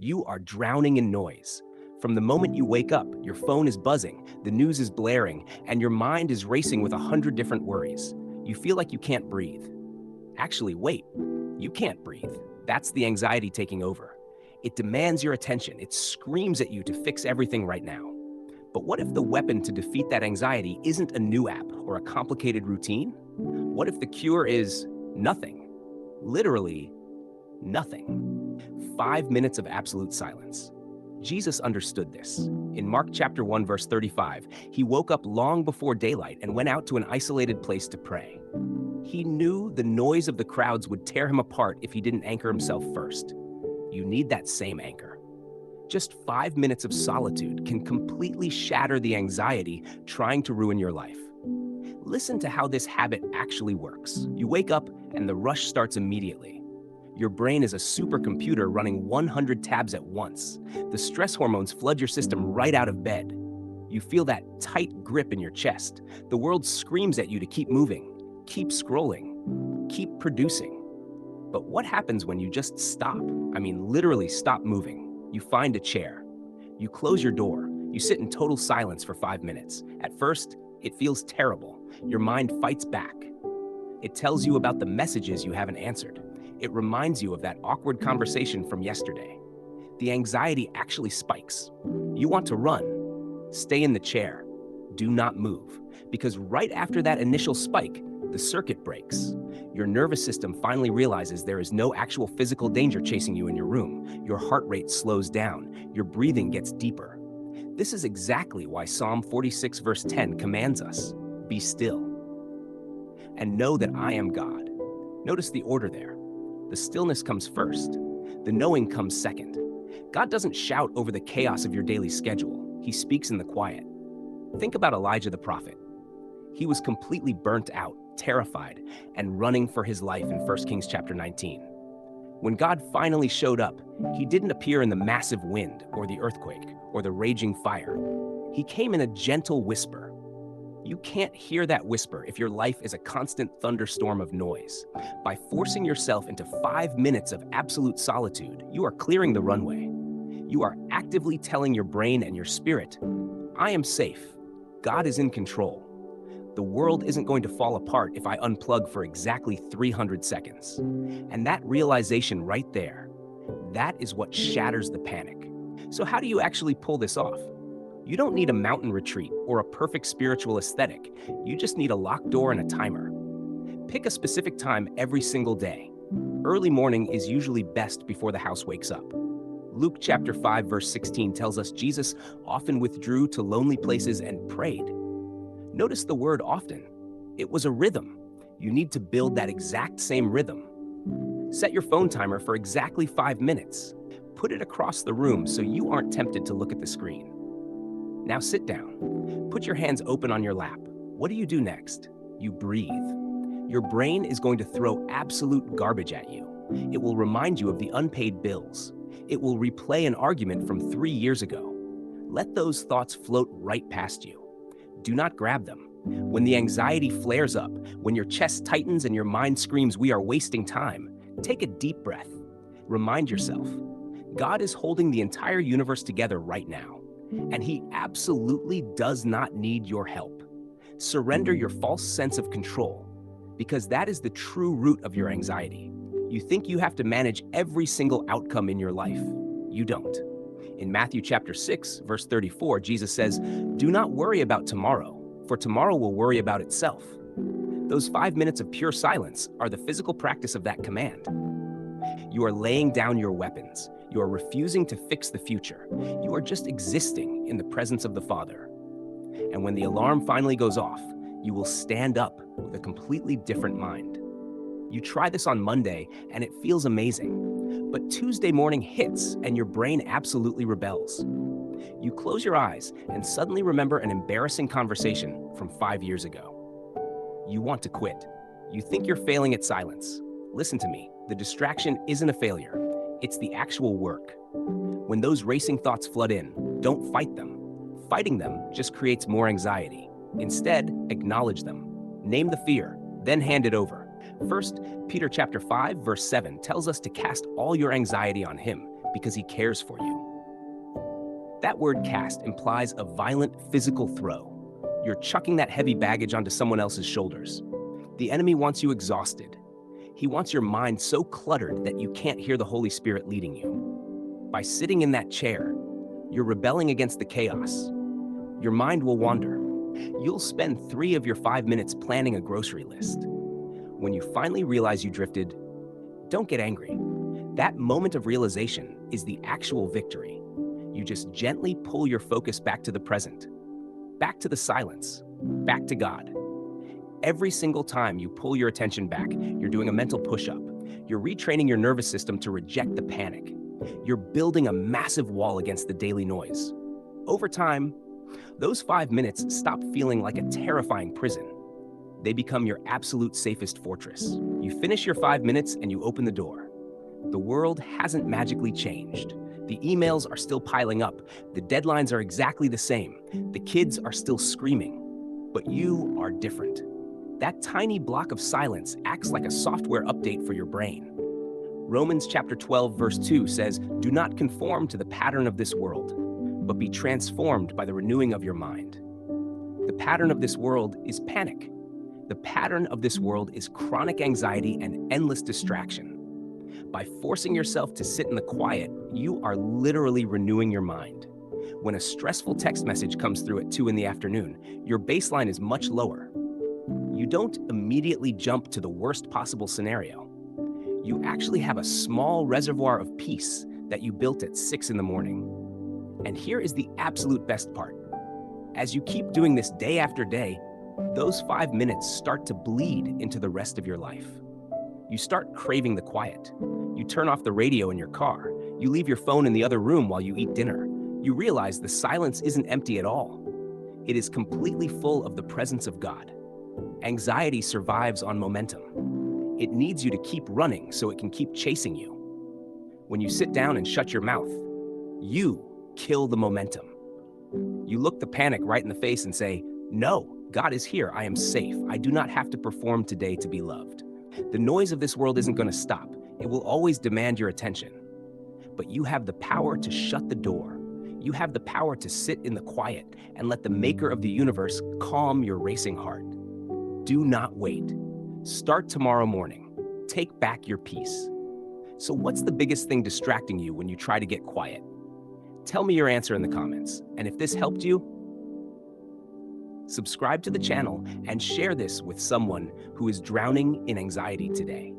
You are drowning in noise. From the moment you wake up, your phone is buzzing, the news is blaring, and your mind is racing with 100 different worries. You feel like you can't breathe. Actually, wait, you can't breathe. That's the anxiety taking over. It demands your attention. It screams at you to fix everything right now. But what if the weapon to defeat that anxiety isn't a new app or a complicated routine? What if the cure is nothing? Literally, nothing. 5 minutes of absolute silence. Jesus understood this. In Mark chapter 1, verse 35, he woke up long before daylight and went out to an isolated place to pray. He knew the noise of the crowds would tear him apart if he didn't anchor himself first. You need that same anchor. Just 5 minutes of solitude can completely shatter the anxiety trying to ruin your life. Listen to how this habit actually works. You wake up and the rush starts immediately. Your brain is a supercomputer running 100 tabs at once. The stress hormones flood your system right out of bed. You feel that tight grip in your chest. The world screams at you to keep moving, keep scrolling, keep producing. But what happens when you just stop? I mean, literally stop moving. You find a chair. You close your door. You sit in total silence for 5 minutes. At first, it feels terrible. Your mind fights back. It tells you about the messages you haven't answered. It reminds you of that awkward conversation from yesterday. The anxiety actually spikes. You want to run. Stay in the chair. Do not move. Because right after that initial spike, the circuit breaks. Your nervous system finally realizes there is no actual physical danger chasing you in your room. Your heart rate slows down. Your breathing gets deeper. This is exactly why Psalm 46 verse 10 commands us, be still and know that I am God. Notice the order there. The stillness comes first. The knowing comes second. God doesn't shout over the chaos of your daily schedule. He speaks in the quiet. Think about Elijah the prophet. He was completely burnt out, terrified, and running for his life in 1 Kings chapter 19. When God finally showed up, he didn't appear in the massive wind or the earthquake or the raging fire. He came in a gentle whisper. You can't hear that whisper if your life is a constant thunderstorm of noise. By forcing yourself into 5 minutes of absolute solitude, you are clearing the runway. You are actively telling your brain and your spirit, I am safe. God is in control. The world isn't going to fall apart if I unplug for exactly 300 seconds. And that realization right there, that is what shatters the panic. So how do you actually pull this off? You don't need a mountain retreat or a perfect spiritual aesthetic. You just need a locked door and a timer. Pick a specific time every single day. Early morning is usually best before the house wakes up. Luke chapter 5 verse 16 tells us Jesus often withdrew to lonely places and prayed. Notice the word often. It was a rhythm. You need to build that exact same rhythm. Set your phone timer for exactly 5 minutes. Put it across the room so you aren't tempted to look at the screen. Now sit down. Put your hands open on your lap. What do you do next? You breathe. Your brain is going to throw absolute garbage at you. It will remind you of the unpaid bills. It will replay an argument from 3 years ago. Let those thoughts float right past you. Do not grab them. When the anxiety flares up, when your chest tightens and your mind screams, we are wasting time, take a deep breath. Remind yourself, God is holding the entire universe together right now, and He absolutely does not need your help. Surrender your false sense of control, because that is the true root of your anxiety. You think you have to manage every single outcome in your life. You don't. In Matthew chapter 6, verse 34, Jesus says, do not worry about tomorrow, for tomorrow will worry about itself. Those 5 minutes of pure silence are the physical practice of that command. You are laying down your weapons. You are refusing to fix the future. You are just existing in the presence of the Father. And when the alarm finally goes off, you will stand up with a completely different mind. You try this on Monday, and it feels amazing. But Tuesday morning hits, and your brain absolutely rebels. You close your eyes and suddenly remember an embarrassing conversation from 5 years ago. You want to quit. You think you're failing at silence. Listen to me. The distraction isn't a failure. It's the actual work. When those racing thoughts flood in, don't fight them. Fighting them just creates more anxiety. Instead, acknowledge them. Name the fear, then hand it over. First, Peter chapter 5, verse 7 tells us to cast all your anxiety on Him because he cares for you. That word cast implies a violent physical throw. You're chucking that heavy baggage onto someone else's shoulders. The enemy wants you exhausted. He wants your mind so cluttered that you can't hear the Holy Spirit leading you. By sitting in that chair, you're rebelling against the chaos. Your mind will wander. You'll spend 3 of your 5 minutes planning a grocery list. When you finally realize you drifted, don't get angry. That moment of realization is the actual victory. You just gently pull your focus back to the present, back to the silence, back to God. Every single time you pull your attention back, you're doing a mental push-up. You're retraining your nervous system to reject the panic. You're building a massive wall against the daily noise. Over time, those 5 minutes stop feeling like a terrifying prison. They become your absolute safest fortress. You finish your 5 minutes and you open the door. The world hasn't magically changed. The emails are still piling up. The deadlines are exactly the same. The kids are still screaming. But you are different. That tiny block of silence acts like a software update for your brain. Romans chapter 12, verse 2 says, "Do not conform to the pattern of this world, but be transformed by the renewing of your mind." The pattern of this world is panic. The pattern of this world is chronic anxiety and endless distraction. By forcing yourself to sit in the quiet, you are literally renewing your mind. When a stressful text message comes through at 2 in the afternoon, your baseline is much lower. You don't immediately jump to the worst possible scenario. You actually have a small reservoir of peace that you built at 6 in the morning. And here is the absolute best part. As you keep doing this day after day, those 5 minutes start to bleed into the rest of your life. You start craving the quiet. You turn off the radio in your car. You leave your phone in the other room while you eat dinner. You realize the silence isn't empty at all. It is completely full of the presence of God. Anxiety survives on momentum. It needs you to keep running so it can keep chasing you. When you sit down and shut your mouth, you kill the momentum. You look the panic right in the face and say, "No, God is here. I am safe. I do not have to perform today to be loved." The noise of this world isn't going to stop. It will always demand your attention. But you have the power to shut the door. You have the power to sit in the quiet and let the maker of the universe calm your racing heart. Do not wait. Start tomorrow morning. Take back your peace. So what's the biggest thing distracting you when you try to get quiet? Tell me your answer in the comments. And if this helped you, subscribe to the channel and share this with someone who is drowning in anxiety today.